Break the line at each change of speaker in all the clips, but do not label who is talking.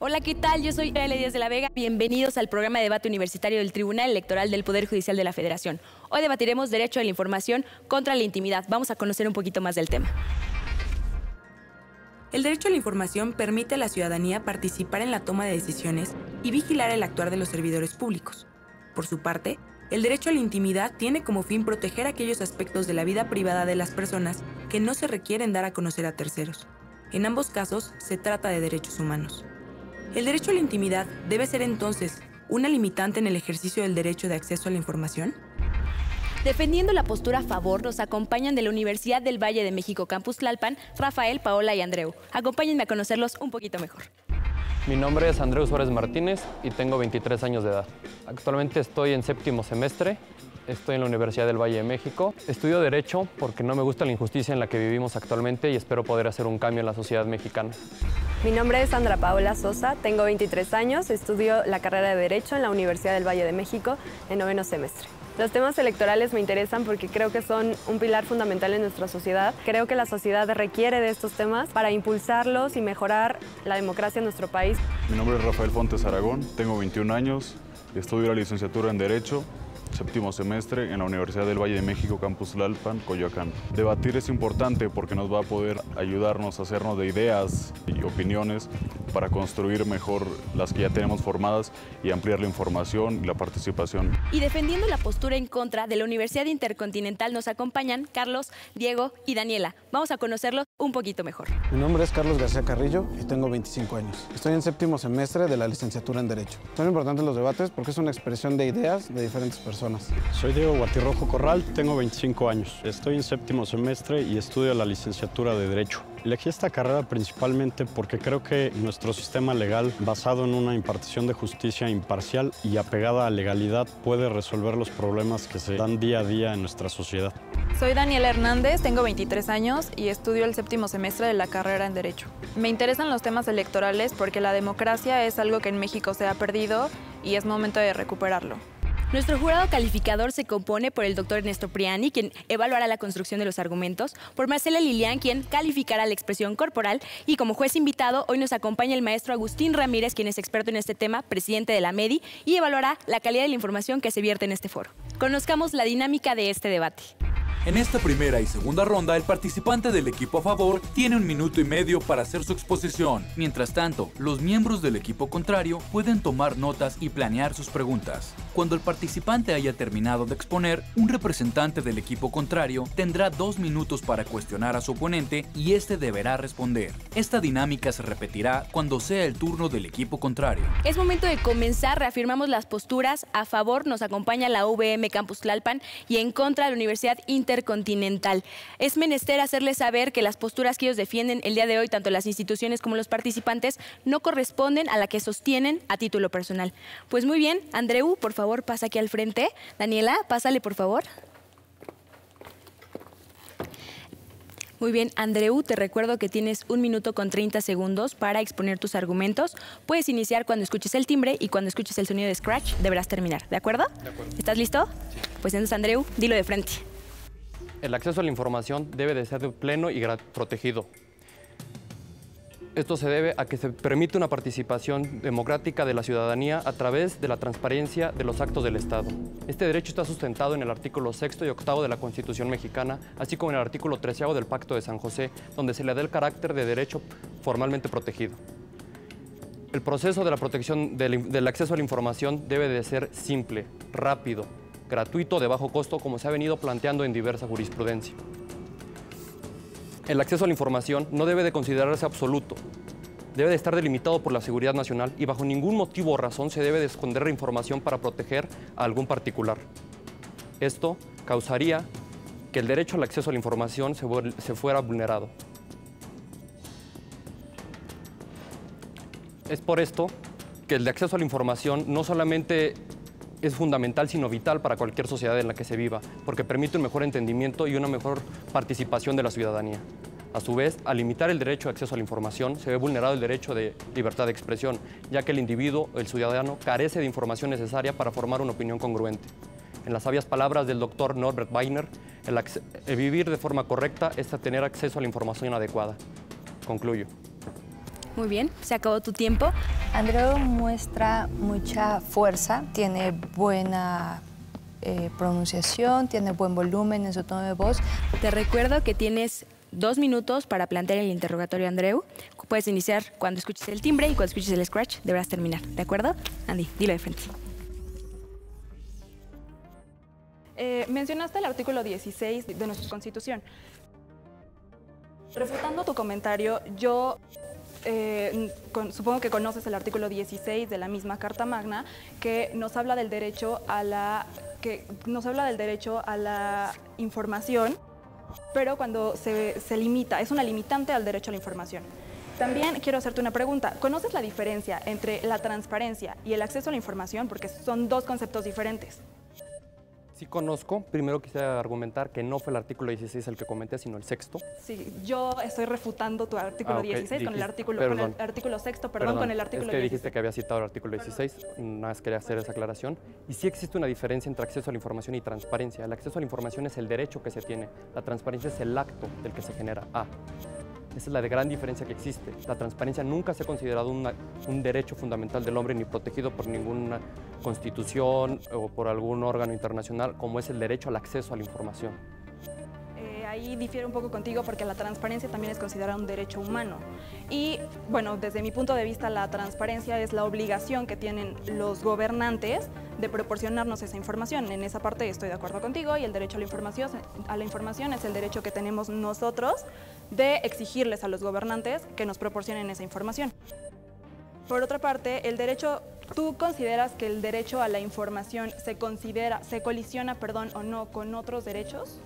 Hola, ¿qué tal? Yo soy L. Díaz de la Vega. Bienvenidos al programa de debate universitario del Tribunal Electoral del Poder Judicial de la Federación. Hoy debatiremos derecho a la información contra la intimidad. Vamos a conocer un poquito más del tema.
El derecho a la información permite a la ciudadanía participar en la toma de decisiones y vigilar el actuar de los servidores públicos. Por su parte, el derecho a la intimidad tiene como fin proteger aquellos aspectos de la vida privada de las personas que no se requieren dar a conocer a terceros. En ambos casos, se trata de derechos humanos. El derecho a la intimidad debe ser entonces una limitante en el ejercicio del derecho de acceso a la información.
Defendiendo la postura a favor, nos acompañan de la Universidad del Valle de México, Campus Tlalpan, Rafael, Paola y Andreu. Acompáñenme a conocerlos un poquito mejor.
Mi nombre es Andreu Suárez Martínez y tengo 23 años de edad. Actualmente estoy en séptimo semestre, estoy en la Universidad del Valle de México. Estudio Derecho porque no me gusta la injusticia en la que vivimos actualmente y espero poder hacer un cambio en la sociedad mexicana.
Mi nombre es Sandra Paola Sosa, tengo 23 años, estudio la carrera de Derecho en la Universidad del Valle de México en noveno semestre. Los temas electorales me interesan porque creo que son un pilar fundamental en nuestra sociedad. Creo que la sociedad requiere de estos temas para impulsarlos y mejorar la democracia en nuestro país.
Mi nombre es Rafael Fontes Aragón, tengo 21 años, estudio la licenciatura en Derecho, séptimo semestre en la Universidad del Valle de México, Campus Tlalpan, Coyoacán. Debatir es importante porque nos va a poder ayudarnos a hacernos de ideas y opiniones para construir mejor las que ya tenemos formadas y ampliar la información y la participación.
Y defendiendo la postura en contra de la Universidad Intercontinental nos acompañan Carlos, Diego y Daniela. Vamos a conocerlos un poquito mejor.
Mi nombre es Carlos García Carrillo y tengo 25 años. Estoy en séptimo semestre de la licenciatura en Derecho. Son importantes los debates porque es una expresión de ideas de diferentes personas.
Soy Diego Guatirrojo Corral, tengo 25 años. Estoy en séptimo semestre y estudio la licenciatura de Derecho. Elegí esta carrera principalmente porque creo que nuestro sistema legal, basado en una impartición de justicia imparcial y apegada a legalidad, puede resolver los problemas que se dan día a día en nuestra sociedad.
Soy Daniela Hernández, tengo 23 años y estudio el séptimo semestre de la carrera en Derecho. Me interesan los temas electorales porque la democracia es algo que en México se ha perdido y es momento de recuperarlo.
Nuestro jurado calificador se compone por el doctor Ernesto Priani, quien evaluará la construcción de los argumentos, por Marcela Lilian, quien calificará la expresión corporal, y como juez invitado hoy nos acompaña el maestro Agustín Ramírez, quien es experto en este tema, presidente de la MEDI, y evaluará la calidad de la información que se vierte en este foro. Conozcamos la dinámica de este debate.
En esta primera y segunda ronda, el participante del equipo a favor tiene 1 minuto y medio para hacer su exposición. Mientras tanto, los miembros del equipo contrario pueden tomar notas y planear sus preguntas. Cuando el participante haya terminado de exponer, un representante del equipo contrario tendrá 2 minutos para cuestionar a su oponente y este deberá responder. Esta dinámica se repetirá cuando sea el turno del equipo contrario.
Es momento de comenzar. Reafirmamos las posturas. A favor nos acompaña la UVM Campus Tlalpan y en contra la Universidad Intercontinental. Es menester hacerles saber que las posturas que ellos defienden el día de hoy, tanto las instituciones como los participantes, no corresponden a la que sostienen a título personal. Pues muy bien, Andreu, por favor, pasa aquí al frente. Daniela, pásale, por favor. Muy bien, Andreu, te recuerdo que tienes 1 minuto con 30 segundos para exponer tus argumentos. Puedes iniciar cuando escuches el timbre y cuando escuches el sonido de scratch deberás terminar, ¿de acuerdo? De acuerdo. ¿Estás listo? Sí. Pues entonces, Andreu, dilo de frente.
El acceso a la información debe de ser pleno y protegido. Esto se debe a que se permite una participación democrática de la ciudadanía a través de la transparencia de los actos del Estado. Este derecho está sustentado en el artículo 6º y 8º de la Constitución mexicana, así como en el artículo 13º del Pacto de San José, donde se le da el carácter de derecho formalmente protegido. El proceso de la protección del acceso a la información debe de ser simple, rápido, gratuito, de bajo costo, como se ha venido planteando en diversa jurisprudencia. El acceso a la información no debe de considerarse absoluto, debe de estar delimitado por la seguridad nacional y bajo ningún motivo o razón se debe de esconder la información para proteger a algún particular. Esto causaría que el derecho al acceso a la información se fuera vulnerado. Es por esto que el acceso a la información no solamente es fundamental, sino vital para cualquier sociedad en la que se viva, porque permite un mejor entendimiento y una mejor participación de la ciudadanía. A su vez, al limitar el derecho de acceso a la información, se ve vulnerado el derecho de libertad de expresión, ya que el individuo, el ciudadano, carece de información necesaria para formar una opinión congruente. En las sabias palabras del doctor Norbert Weiner, el vivir de forma correcta es tener acceso a la información adecuada. Concluyo.
Muy bien, se acabó tu tiempo.
Andreu muestra mucha fuerza, tiene buena pronunciación, tiene buen volumen en su tono de voz.
Te recuerdo que tienes 2 minutos para plantear el interrogatorio, Andreu. Puedes iniciar cuando escuches el timbre y cuando escuches el scratch deberás terminar, ¿de acuerdo? Andy, dilo de frente.
Mencionaste el artículo 16 de nuestra Constitución. Refutando tu comentario, yo supongo que conoces el artículo 16 de la misma Carta Magna, que nos habla del derecho a la información, pero cuando se limita, es una limitante al derecho a la información. También quiero hacerte una pregunta. ¿Conoces la diferencia entre la transparencia y el acceso a la información? Porque son 2 conceptos diferentes.
Sí conozco. Primero quisiera argumentar que no fue el artículo 16 el que comenté, sino el 6º.
Sí, yo estoy refutando tu artículo 16 con el artículo 6º, con el artículo 16.
Es que dijiste que había citado el artículo 16, nada más quería hacer esa aclaración. Y sí existe una diferencia entre acceso a la información y transparencia. El acceso a la información es el derecho que se tiene, la transparencia es el acto del que se genera. Esa es la gran diferencia que existe. La transparencia nunca se ha considerado un derecho fundamental del hombre ni protegido por ninguna constitución o por algún órgano internacional, como es el derecho al acceso a la información.
Ahí difiere un poco contigo porque la transparencia también es considerada un derecho humano. Y bueno, desde mi punto de vista, la transparencia es la obligación que tienen los gobernantes de proporcionarnos esa información. En esa parte estoy de acuerdo contigo, y el derecho a la información es el derecho que tenemos nosotros de exigirles a los gobernantes que nos proporcionen esa información. Por otra parte, ¿tú consideras que el derecho a la información se colisiona o no con otros derechos?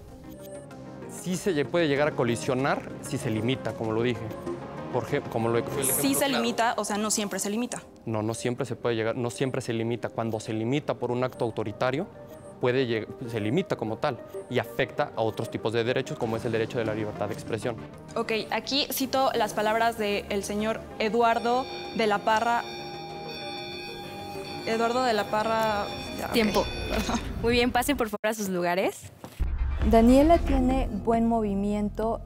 Sí se puede llegar a colisionar si se limita, como lo dije.
Sí se limita, o sea, no siempre se limita.
No siempre se puede llegar, no siempre se limita. Cuando se limita por un acto autoritario, se limita como tal y afecta a otros tipos de derechos, como es el derecho de la libertad de expresión.
Ok, aquí cito las palabras del señor Eduardo de la Parra.
Tiempo. Okay. Muy bien, pasen por favor a sus lugares.
Daniela tiene buen movimiento,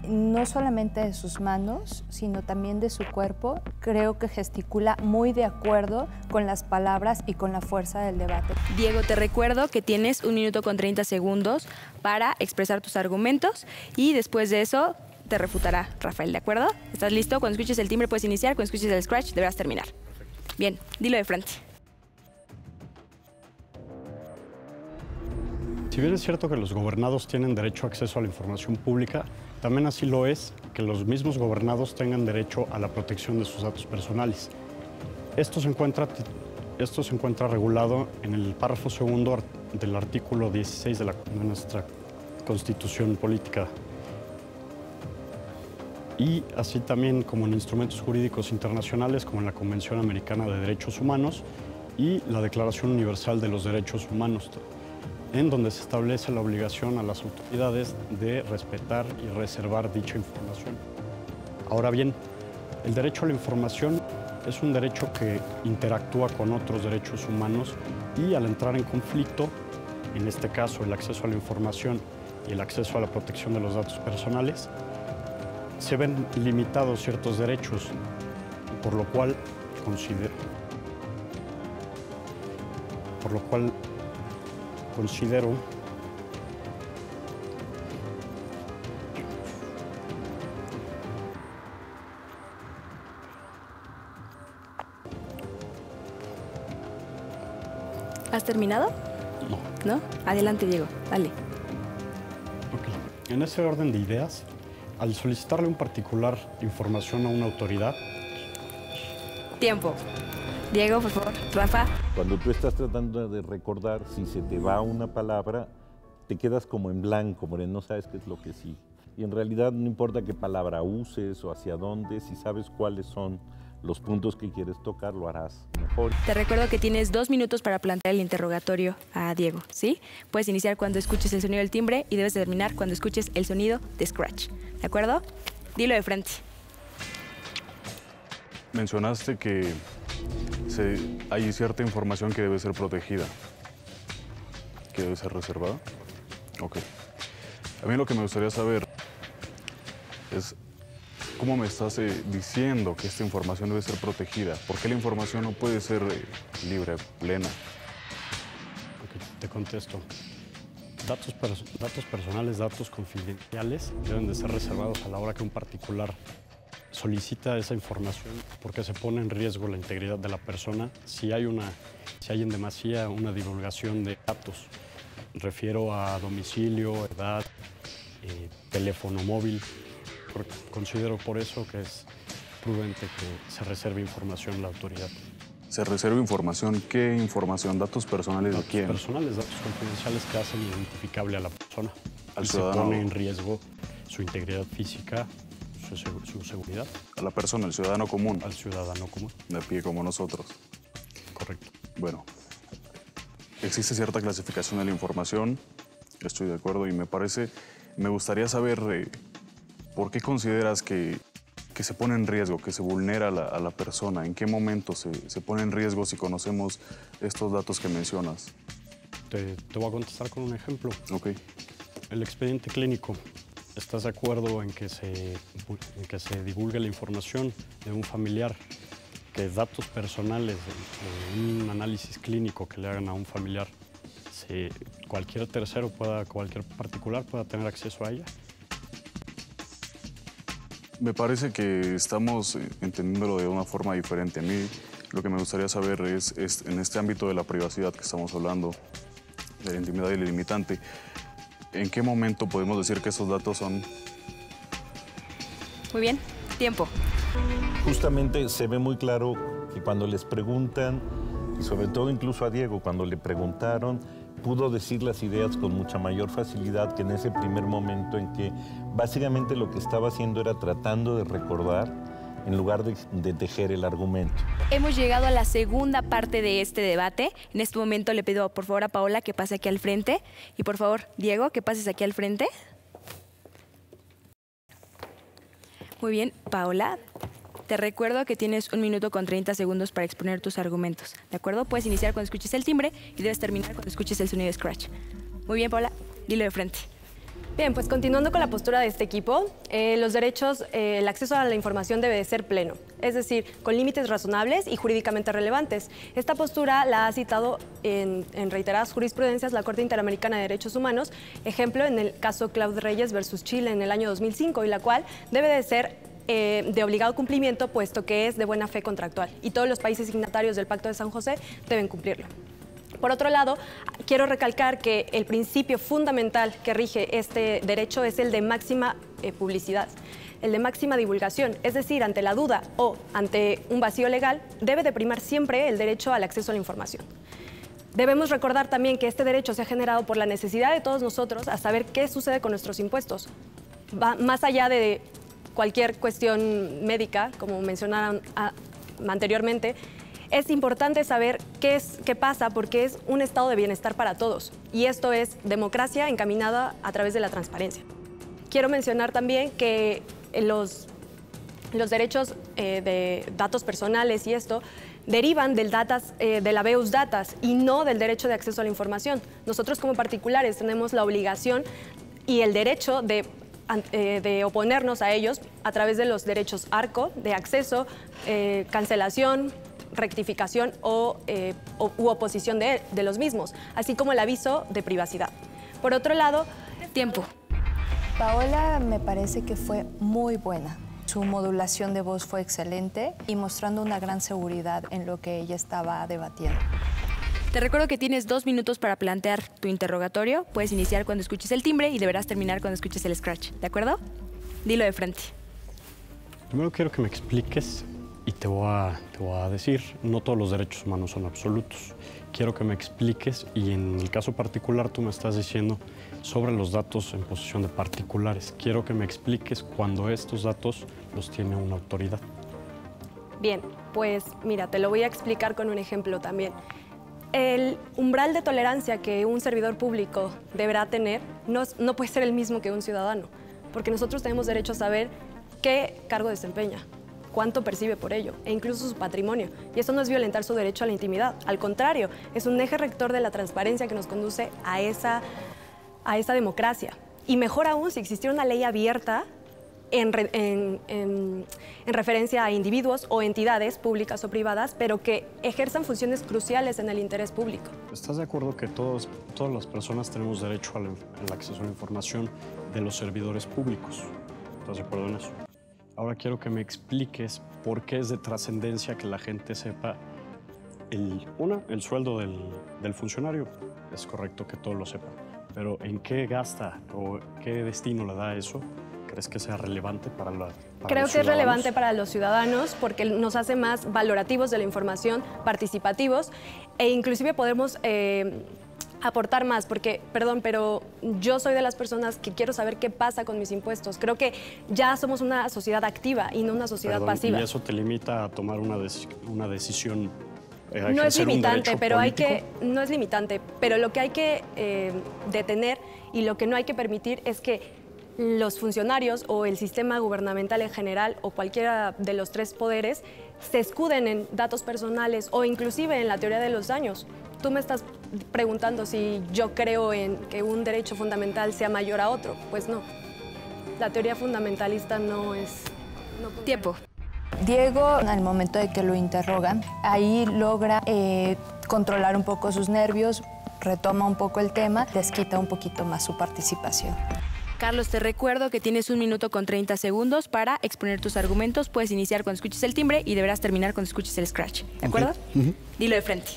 no solamente de sus manos, sino también de su cuerpo. Creo que gesticula muy de acuerdo con las palabras y con la fuerza del debate.
Diego, te recuerdo que tienes 1 minuto con 30 segundos para expresar tus argumentos y después de eso te refutará Rafael, ¿de acuerdo? ¿Estás listo? Cuando escuches el timbre puedes iniciar, cuando escuches el scratch deberás terminar. Bien, dilo de frente.
Si bien es cierto que los gobernados tienen derecho a acceso a la información pública, también así lo es que los mismos gobernados tengan derecho a la protección de sus datos personales. Esto se encuentra regulado en el párrafo 2 del artículo 16 de nuestra Constitución Política. Y así también como en instrumentos jurídicos internacionales como en la Convención Americana de Derechos Humanos y la Declaración Universal de los Derechos Humanos, en donde se establece la obligación a las autoridades de respetar y reservar dicha información. Ahora bien, el derecho a la información es un derecho que interactúa con otros derechos humanos y al entrar en conflicto, en este caso el acceso a la información y el acceso a la protección de los datos personales, se ven limitados ciertos derechos, por lo cual considero
¿Has terminado?
No.
¿No? Adelante, Diego, dale.
Ok. En ese orden de ideas, al solicitarle en particular información a una autoridad...
Tiempo. Diego, por favor. Rafa.
Cuando tú estás tratando de recordar, si se te va una palabra, te quedas como en blanco, porque no sabes qué es lo que sí. Y en realidad no importa qué palabra uses o hacia dónde, si sabes cuáles son los puntos que quieres tocar, lo harás mejor.
Te recuerdo que tienes 2 minutos para plantear el interrogatorio a Diego, ¿sí? Puedes iniciar cuando escuches el sonido del timbre y debes terminar cuando escuches el sonido de scratch, ¿de acuerdo? Dilo de frente.
Mencionaste que hay cierta información que debe ser protegida, que debe ser reservada. Ok. A mí lo que me gustaría saber es ¿Cómo me estás diciendo que esta información debe ser protegida? ¿Por qué la información no puede ser libre, plena?
Okay, te contesto. Datos personales, datos confidenciales deben de ser reservados a la hora que un particular solicita esa información porque se pone en riesgo la integridad de la persona si hay en demasía una divulgación de datos. Refiero a domicilio, edad, teléfono móvil. Considero por eso que es prudente que se reserve información a la autoridad.
¿Se reserva información? ¿Qué información? ¿Datos personales de quién?
Datos personales, datos confidenciales que hacen identificable a la persona.
Al
ciudadano. Se pone en riesgo su integridad física, su seguridad.
A la persona, al ciudadano común.
Al ciudadano común.
De pie como nosotros.
Correcto.
Bueno, existe cierta clasificación de la información, estoy de acuerdo y me gustaría saber por qué consideras que se pone en riesgo, que se vulnera a la persona. ¿En qué momento se pone en riesgo si conocemos estos datos que mencionas?
Te voy a contestar con un ejemplo.
Ok.
El expediente clínico. ¿Estás de acuerdo en que se divulgue la información de un familiar? Que datos personales, un análisis clínico que le hagan a un familiar, cualquier tercero, cualquier particular pueda tener acceso a ella?
Me parece que estamos entendiéndolo de una forma diferente. A mí lo que me gustaría saber es en este ámbito de la privacidad que estamos hablando, de la intimidad y el limitante, ¿en qué momento podemos decir que esos datos son?
Muy bien, tiempo.
Justamente se ve muy claro que cuando les preguntan, y sobre todo incluso a Diego, cuando le preguntaron, pudo decir las ideas con mucha mayor facilidad que en ese primer momento en que básicamente lo que estaba haciendo era tratando de recordar en lugar de tejer el argumento.
Hemos llegado a la segunda parte de este debate. En este momento le pido por favor a Paola que pase aquí al frente y por favor, Diego, que pases aquí al frente. Muy bien, Paola. Te recuerdo que tienes 1 minuto con 30 segundos para exponer tus argumentos, ¿de acuerdo? Puedes iniciar cuando escuches el timbre y debes terminar cuando escuches el sonido de scratch. Muy bien, Paola, dilo de frente.
Bien, pues continuando con la postura de este equipo, los derechos, el acceso a la información debe de ser pleno, es decir, con límites razonables y jurídicamente relevantes. Esta postura la ha citado en reiteradas jurisprudencias la Corte Interamericana de Derechos Humanos, ejemplo en el caso Claude Reyes versus Chile en el año 2005, y la cual debe de ser de obligado cumplimiento, puesto que es de buena fe contractual y todos los países signatarios del Pacto de San José deben cumplirlo. Por otro lado, quiero recalcar que el principio fundamental que rige este derecho es el de máxima publicidad, el de máxima divulgación, es decir, ante la duda o ante un vacío legal, debe de primar siempre el derecho al acceso a la información. Debemos recordar también que este derecho se ha generado por la necesidad de todos nosotros a saber qué sucede con nuestros impuestos. Va más allá de cualquier cuestión médica, como mencionaron anteriormente, es importante saber qué pasa porque es un estado de bienestar para todos y esto es democracia encaminada a través de la transparencia. Quiero mencionar también que los derechos de datos personales y esto derivan del de la habeas data y no del derecho de acceso a la información. Nosotros como particulares tenemos la obligación y el derecho de oponernos a ellos a través de los derechos ARCO, de acceso, cancelación, rectificación u oposición de los mismos, así como el aviso de privacidad. Por otro lado,
tiempo.
Paola me parece que fue muy buena. Su modulación de voz fue excelente y mostrando una gran seguridad en lo que ella estaba debatiendo.
Te recuerdo que tienes 2 minutos para plantear tu interrogatorio. Puedes iniciar cuando escuches el timbre y deberás terminar cuando escuches el scratch, ¿de acuerdo? Dilo de frente.
Primero quiero que me expliques y te voy a decir, no todos los derechos humanos son absolutos. Quiero que me expliques y en el caso particular tú me estás diciendo sobre los datos en posesión de particulares. Quiero que me expliques cuando estos datos los tiene una autoridad.
Bien, pues mira, te lo voy a explicar con un ejemplo también. El umbral de tolerancia que un servidor público deberá tener no puede ser el mismo que un ciudadano, porque nosotros tenemos derecho a saber qué cargo desempeña, cuánto percibe por ello, e incluso su patrimonio. Y eso no es violentar su derecho a la intimidad. Al contrario, es un eje rector de la transparencia que nos conduce a esa democracia. Y mejor aún, si existiera una ley abierta en referencia a individuos o entidades públicas o privadas, pero que ejerzan funciones cruciales en el interés público.
¿Estás de acuerdo que todas las personas tenemos derecho al acceso a la información de los servidores públicos? ¿Estás de acuerdo en eso? Ahora quiero que me expliques por qué es de trascendencia que la gente sepa el sueldo del funcionario. Es correcto que todos lo sepan, pero ¿en qué gasta o qué destino le da eso? ¿Crees que sea relevante para los ciudadanos?
Creo que es relevante para los ciudadanos porque nos hace más valorativos de la información, participativos e inclusive podemos aportar más porque, perdón, pero yo soy de las personas que quiero saber qué pasa con mis impuestos. Creo que ya somos una sociedad activa y no una sociedad pasiva.
¿Y eso te limita a tomar una decisión?
No es limitante, pero no es limitante, pero lo que hay que detener y lo que no hay que permitir es que los funcionarios o el sistema gubernamental en general o cualquiera de los tres poderes se escuden en datos personales o inclusive en la teoría de los daños. Tú me estás preguntando si yo creo en que un derecho fundamental sea mayor a otro. Pues no. La teoría fundamentalista no es...
Tiempo.
Diego, al momento de que lo interrogan, ahí logra controlar un poco sus nervios, retoma un poco el tema, les quita un poquito más su participación.
Carlos, te recuerdo que tienes 1 minuto con 30 segundos para exponer tus argumentos. Puedes iniciar cuando escuches el timbre y deberás terminar cuando escuches el scratch. ¿De acuerdo? Dilo de frente.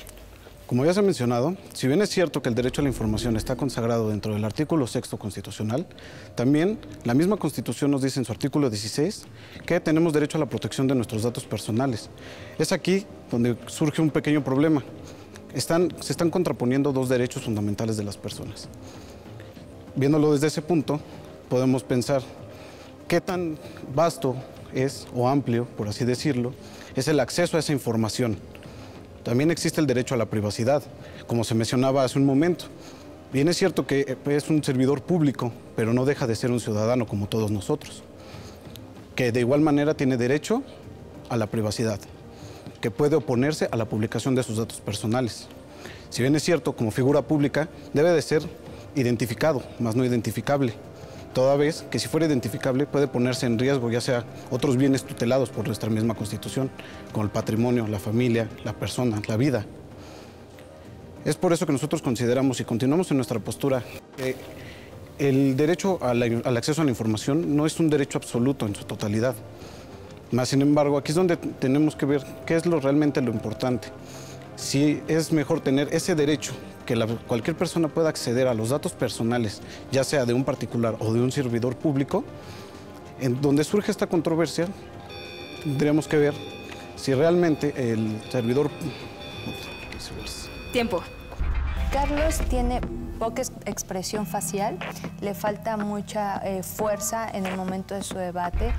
Como ya se ha mencionado, si bien es cierto que el derecho a la información está consagrado dentro del artículo 6º constitucional, también la misma Constitución nos dice en su artículo 16 que tenemos derecho a la protección de nuestros datos personales. Es aquí donde surge un pequeño problema. Se están contraponiendo dos derechos fundamentales de las personas. Viéndolo desde ese punto, podemos pensar qué tan vasto es, o amplio, por así decirlo, es el acceso a esa información. También existe el derecho a la privacidad, como se mencionaba hace un momento. Bien es cierto que es un servidor público, pero no deja de ser un ciudadano como todos nosotros, que de igual manera tiene derecho a la privacidad, que puede oponerse a la publicación de sus datos personales. Si bien es cierto, como figura pública, debe de ser identificado, más no identificable, toda vez que si fuera identificable puede ponerse en riesgo ya sea otros bienes tutelados por nuestra misma Constitución, como el patrimonio, la familia, la persona, la vida. Es por eso que nosotros consideramos y continuamos en nuestra postura que el derecho al acceso a la información no es un derecho absoluto en su totalidad. Más sin embargo, aquí es donde tenemos que ver qué es realmente lo importante. Si es mejor tener ese derecho, que cualquier persona pueda acceder a los datos personales, ya sea de un particular o de un servidor público, en donde surge esta controversia, tendríamos que ver si realmente el servidor...
Tiempo.
Carlos tiene poca expresión facial, le falta mucha fuerza en el momento de su debate.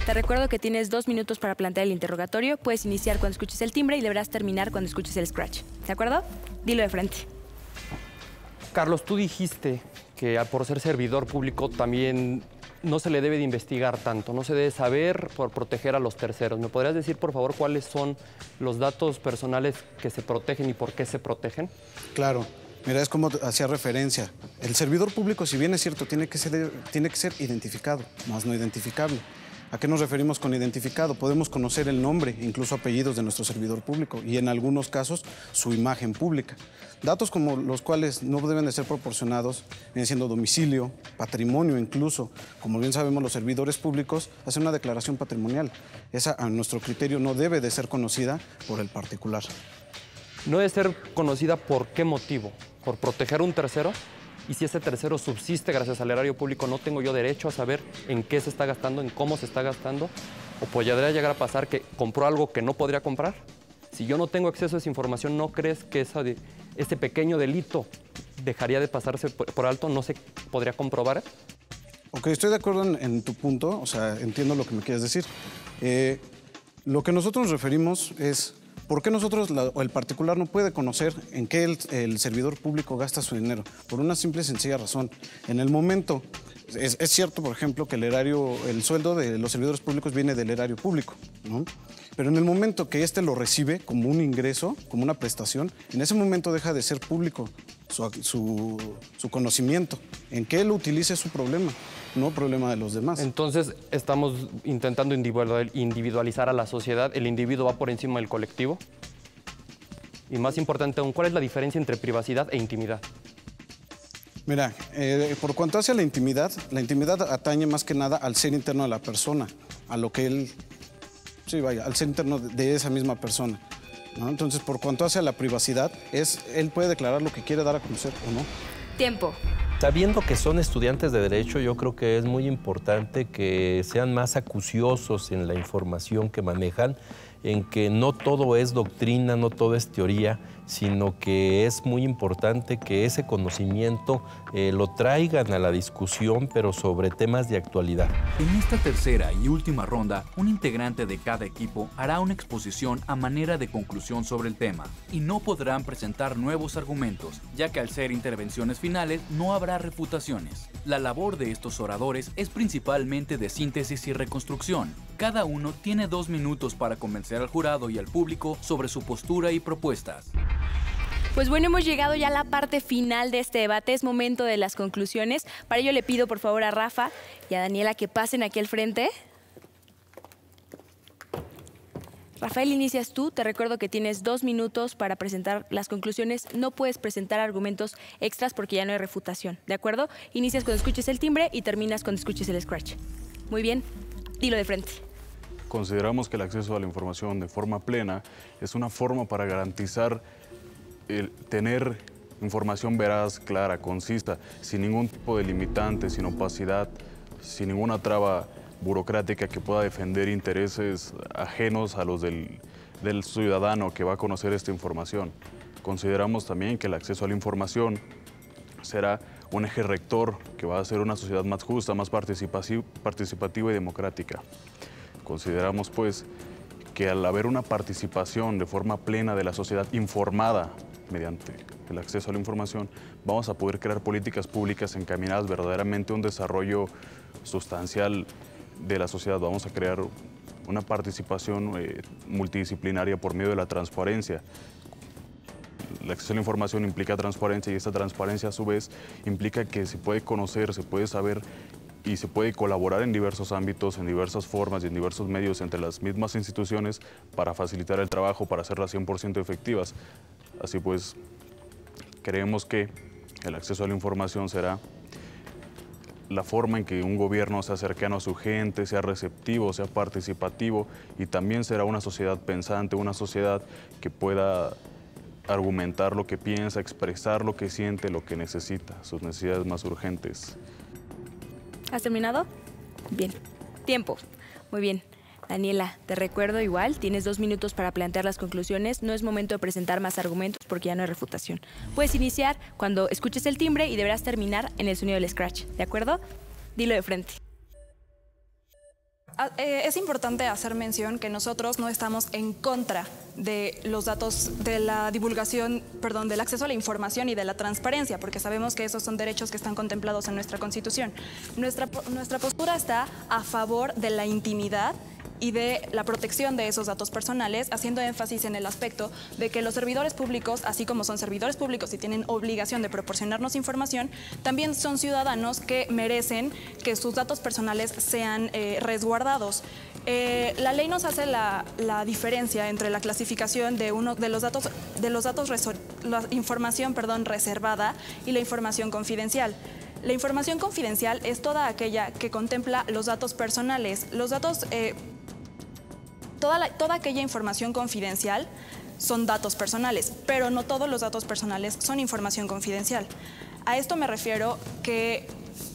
Te recuerdo que tienes 2 minutos para plantear el interrogatorio. Puedes iniciar cuando escuches el timbre y deberás terminar cuando escuches el scratch. ¿De acuerdo? Dilo de frente.
Carlos, tú dijiste que por ser servidor público también no se le debe de investigar tanto, no se debe saber por proteger a los terceros. ¿Me podrías decir, por favor, cuáles son los datos personales que se protegen y por qué se protegen?
Claro. Mira, es como hacía referencia. El servidor público, si bien es cierto, tiene que ser identificado, más no identificable. ¿A qué nos referimos con identificado? Podemos conocer el nombre, incluso apellidos de nuestro servidor público y en algunos casos su imagen pública. Datos como los cuales no deben de ser proporcionados, vienen siendo domicilio, patrimonio incluso. Como bien sabemos, los servidores públicos hacen una declaración patrimonial. Esa, a nuestro criterio, no debe de ser conocida por el particular.
¿No debe ser conocida por qué motivo? ¿Por proteger a un tercero? Y si ese tercero subsiste gracias al erario público, ¿no tengo yo derecho a saber en qué se está gastando, en cómo se está gastando? ¿O podría llegar a pasar que compró algo que no podría comprar? Si yo no tengo acceso a esa información, ¿no crees que ese pequeño delito dejaría de pasarse por alto? ¿No se podría comprobar?
Ok, estoy de acuerdo en tu punto, o sea, entiendo lo que me quieres decir. Lo que nosotros nos referimos es... ¿Por qué nosotros o el particular no puede conocer en qué el servidor público gasta su dinero? Por una simple y sencilla razón. En el momento, es cierto, por ejemplo, que el sueldo de los servidores públicos viene del erario público, ¿no? Pero en el momento que éste lo recibe como un ingreso, como una prestación, en ese momento deja de ser público su conocimiento. En qué él utilice su problema. no problema de los demás.
Entonces, estamos intentando individualizar a la sociedad. ¿El individuo va por encima del colectivo? Y más importante aún, ¿cuál es la diferencia entre privacidad e intimidad?
Mira, por cuanto hace la intimidad atañe más que nada al ser interno de la persona, a lo que él, sí, vaya, al ser interno de esa misma persona, ¿no? Entonces, por cuanto hace a la privacidad, él puede declarar lo que quiere dar a conocer o no.
Tiempo.
Sabiendo que son estudiantes de Derecho, yo creo que es muy importante que sean más acuciosos en la información que manejan, en que no todo es doctrina, no todo es teoría, sino que es muy importante que ese conocimiento lo traigan a la discusión, pero sobre temas de actualidad.
En esta tercera y última ronda, un integrante de cada equipo hará una exposición a manera de conclusión sobre el tema, y no podrán presentar nuevos argumentos, ya que al ser intervenciones finales no habrá refutaciones. La labor de estos oradores es principalmente de síntesis y reconstrucción. Cada uno tiene 2 minutos para convencer al jurado y al público sobre su postura y propuestas.
Pues bueno, hemos llegado ya a la parte final de este debate, es momento de las conclusiones. Para ello le pido por favor a Rafa y a Daniela que pasen aquí al frente. Rafael, inicias tú. Te recuerdo que tienes 2 minutos para presentar las conclusiones. No puedes presentar argumentos extras porque ya no hay refutación, ¿de acuerdo? Inicias cuando escuches el timbre y terminas cuando escuches el scratch. Muy bien, dilo de frente.
Consideramos que el acceso a la información de forma plena es una forma para garantizar el tener información veraz, clara, concisa, sin ningún tipo de limitante, sin opacidad, sin ninguna traba burocrática que pueda defender intereses ajenos a los del ciudadano que va a conocer esta información. Consideramos también que el acceso a la información será un eje rector que va a hacer una sociedad más justa, más participativa y democrática. Consideramos, pues, que al haber una participación de forma plena de la sociedad informada mediante el acceso a la información, vamos a poder crear políticas públicas encaminadas verdaderamente a un desarrollo sustancial de la sociedad. Vamos a crear una participación multidisciplinaria por medio de la transparencia. El acceso a la información implica transparencia y esta transparencia a su vez implica que se puede conocer, se puede saber y se puede colaborar en diversos ámbitos, en diversas formas y en diversos medios entre las mismas instituciones para facilitar el trabajo, para hacerlas 100% efectivas. Así pues, creemos que el acceso a la información será la forma en que un gobierno sea cercano a su gente, sea receptivo, sea participativo y también será una sociedad pensante, una sociedad que pueda argumentar lo que piensa, expresar lo que siente, lo que necesita, sus necesidades más urgentes.
¿Has terminado? Bien. Tiempo. Muy bien. Daniela, te recuerdo igual, tienes 2 minutos para plantear las conclusiones. No es momento de presentar más argumentos porque ya no hay refutación. Puedes iniciar cuando escuches el timbre y deberás terminar en el sonido del scratch, ¿de acuerdo? Dilo de frente.
Es importante hacer mención que nosotros no estamos en contra de los datos, de la divulgación, perdón, del acceso a la información y de la transparencia, porque sabemos que esos son derechos que están contemplados en nuestra Constitución. Nuestra postura está a favor de la intimidad y de la protección de esos datos personales, haciendo énfasis en el aspecto de que los servidores públicos, así como son servidores públicos y tienen obligación de proporcionarnos información, también son ciudadanos que merecen que sus datos personales sean resguardados. La ley nos hace la diferencia entre la clasificación de la información, reservada y la información confidencial. La información confidencial es toda aquella que contempla los datos personales. Los datos, toda aquella información confidencial son datos personales, pero no todos los datos personales son información confidencial. A esto me refiero que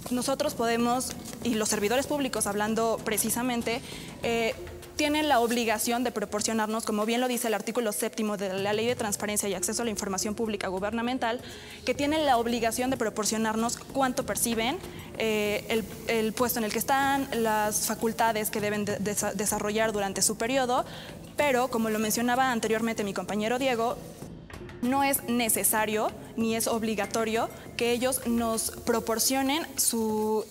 nosotros podemos, y los servidores públicos hablando precisamente, tienen la obligación de proporcionarnos, como bien lo dice el artículo 7º de la Ley de Transparencia y Acceso a la Información Pública Gubernamental, que tienen la obligación de proporcionarnos cuánto perciben, el puesto en el que están, las facultades que deben desarrollar durante su periodo, pero como lo mencionaba anteriormente mi compañero Diego, no es necesario ni es obligatorio que ellos nos proporcionen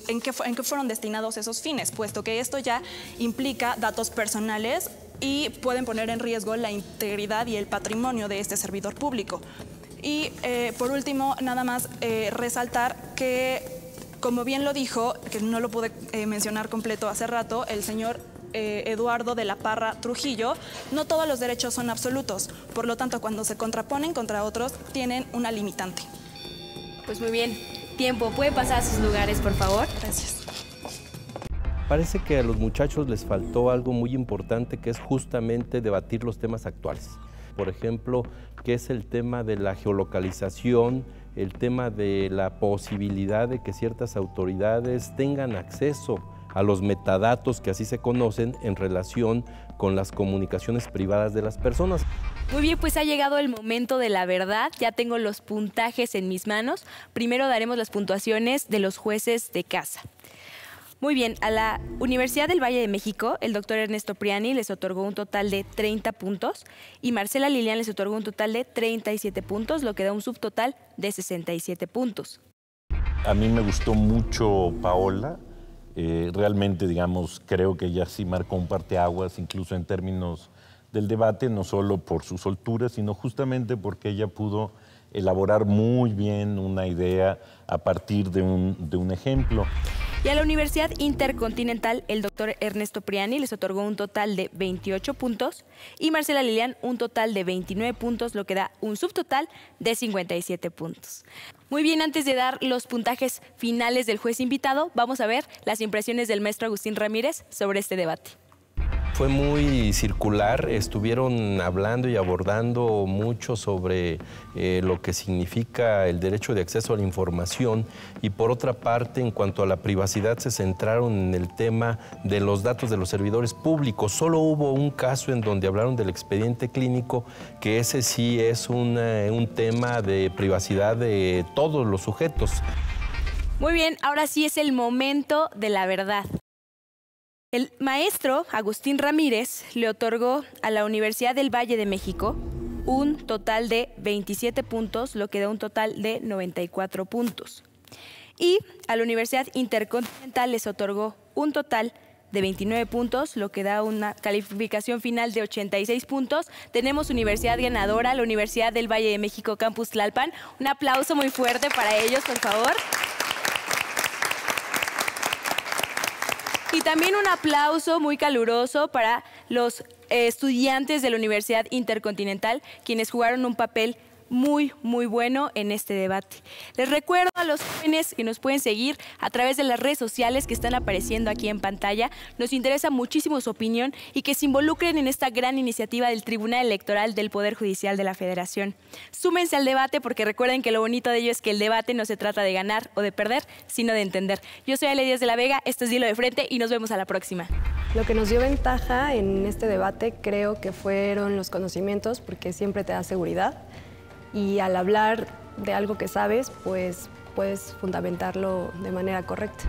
en qué fueron destinados esos fines, puesto que esto ya implica datos personales y pueden poner en riesgo la integridad y el patrimonio de este servidor público. Y por último, nada más resaltar que Como bien lo dijo, que no lo pude mencionar completo hace rato, el señor Eduardo de la Parra Trujillo, no todos los derechos son absolutos. Por lo tanto, cuando se contraponen contra otros, tienen una limitante.
Pues muy bien. Tiempo. ¿Pueden pasar a sus lugares, por favor?
Gracias.
Parece que a los muchachos les faltó algo muy importante, que es justamente debatir los temas actuales. Por ejemplo, ¿qué es el tema de la geolocalización? El tema de la posibilidad de que ciertas autoridades tengan acceso a los metadatos que así se conocen en relación con las comunicaciones privadas de las personas.
Muy bien, pues ha llegado el momento de la verdad. Ya tengo los puntajes en mis manos. Primero daremos las puntuaciones de los jueces de casa. Muy bien, a la Universidad del Valle de México, el doctor Ernesto Priani les otorgó un total de 30 puntos y Marcela Lilian les otorgó un total de 37 puntos, lo que da un subtotal de 67 puntos.
A mí me gustó mucho Paola. Realmente, digamos, creo que ella sí marcó un parteaguas, incluso en términos del debate, no solo por su soltura, sino justamente porque ella pudo elaborar muy bien una idea a partir de un ejemplo.
Y a la Universidad Intercontinental, el doctor Ernesto Priani les otorgó un total de 28 puntos y Marcela Lilian un total de 29 puntos, lo que da un subtotal de 57 puntos. Muy bien, antes de dar los puntajes finales del juez invitado, vamos a ver las impresiones del maestro Agustín Ramírez sobre este debate.
Fue muy circular, estuvieron hablando y abordando mucho sobre lo que significa el derecho de acceso a la información y por otra parte, en cuanto a la privacidad, se centraron en el tema de los datos de los servidores públicos. Solo hubo un caso en donde hablaron del expediente clínico, que ese sí es un tema de privacidad de todos los sujetos.
Muy bien, ahora sí es el momento de la verdad. El maestro Agustín Ramírez le otorgó a la Universidad del Valle de México un total de 27 puntos, lo que da un total de 94 puntos. Y a la Universidad Intercontinental les otorgó un total de 29 puntos, lo que da una calificación final de 86 puntos. Tenemos universidad ganadora, la Universidad del Valle de México, Campus Tlalpan. Un aplauso muy fuerte para ellos, por favor. Y también un aplauso muy caluroso para los estudiantes de la Universidad Intercontinental, quienes jugaron un papel muy bueno en este debate. Les recuerdo a los jóvenes que nos pueden seguir a través de las redes sociales que están apareciendo aquí en pantalla. Nos interesa muchísimo su opinión y que se involucren en esta gran iniciativa del Tribunal Electoral del Poder Judicial de la Federación. Súmense al debate porque recuerden que lo bonito de ello es que el debate no se trata de ganar o de perder, sino de entender. Yo soy Ale Díaz de la Vega, esto es Dilo de Frente y nos vemos a la próxima.
Lo que nos dio ventaja en este debate creo que fueron los conocimientos, porque siempre te da seguridad. Y al hablar de algo que sabes, pues puedes fundamentarlo de manera correcta.